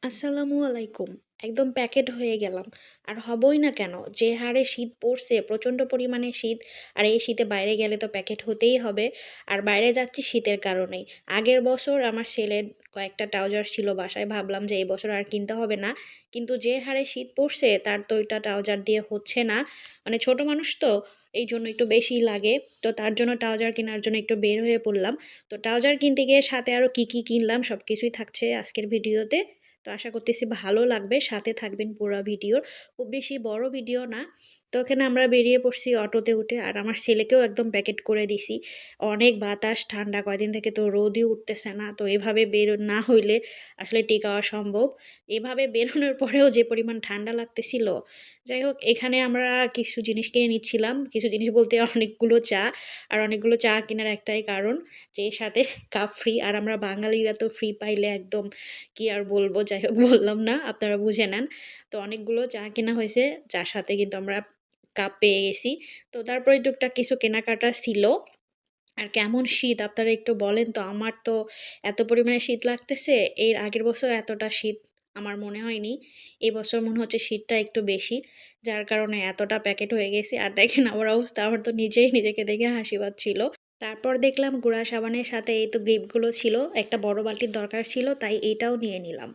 আসসালামু আলাইকুম। একদম প্যাকেট হয়ে গেলাম। আর হবই না কেন? যে হারে শীত পড়ছে, প্রচণ্ড পরিমাণে শীত। আর এই শীতে বাইরে গেলে তো প্যাকেট হতেই হবে। আর বাইরে যাচ্ছি শীতের কারণেই। আগের বছর আমার ছেলের কয়েকটা ট্রাউজার ছিল বাসায়। ভাবলাম যে এই বছর আর কিনতে হবে না। কিন্তু যে হারে শীত পড়ছে তার তো ওইটা ট্রাউজার দিয়ে হচ্ছে না। মানে ছোট মানুষ তো, এইজন্য একটু বেশিই লাগে। তো তার জন্য ট্রাউজার কেনার জন্য একটু বের হয়ে পড়লাম। তো ট্রাউজার কিনতে গিয়ে সাথে আরো কি কিনলাম সবকিছুই থাকছে আজকের ভিডিওতে। তো আশা করতেছি ভালো লাগবে। সাথে থাকবেন পুরা ভিডিওর। খুব বেশি বড় ভিডিও না। তো ওখানে আমরা বেরিয়ে পড়ছি অটোতে উঠে। আর আমার ছেলেকেও একদম প্যাকেট করে দিছি। অনেক বাতাস, ঠান্ডা কয়দিন থেকে তো রোদই উঠতেছে না। তো এভাবে বের না হইলে আসলে টেকাও অসম্ভব। এভাবে বেরোনোর পরেও যে পরিমাণ ঠান্ডা লাগতেছিল। যাই হোক এখানে আমরা কিছু জিনিস কিনে নিচ্ছিলাম। কিছু জিনিস বলতে অনেকগুলো চা। আর অনেকগুলো চা কেনার একটাই কারণ যে সাথে কাপ ফ্রি। আর আমরা বাঙালিরা তো ফ্রি পাইলে একদম কি আর বলবো? যাই হোক বললাম না, আপনারা বুঝে নেন। তো অনেকগুলো চা কেনা হয়েছে, যার সাথে কিন্তু আমরা কাপ পেয়ে গেছি। তো তারপরে টুকটাক কিছু কেনাকাটা ছিল। আর কেমন শীত আপনারা একটু বলেন তো? আমার তো এত পরিমাণে শীত লাগতেছে, এর আগের বছর এতটা শীত আমার মনে হয়নি। এবছর মনে হচ্ছে শীতটা একটু বেশি, যার কারণে এতটা প্যাকেট হয়ে গেছে। আর দেখেন আমার অবস্থা, আমার তো নিজেই নিজেকে দেখে হাসি পাচ্ছিল। তারপর দেখলাম গুঁড়া সাবানের সাথে এই তো গ্রিপগুলো ছিল। একটা বড় বালতির দরকার ছিল, তাই এইটাও নিয়ে নিলাম।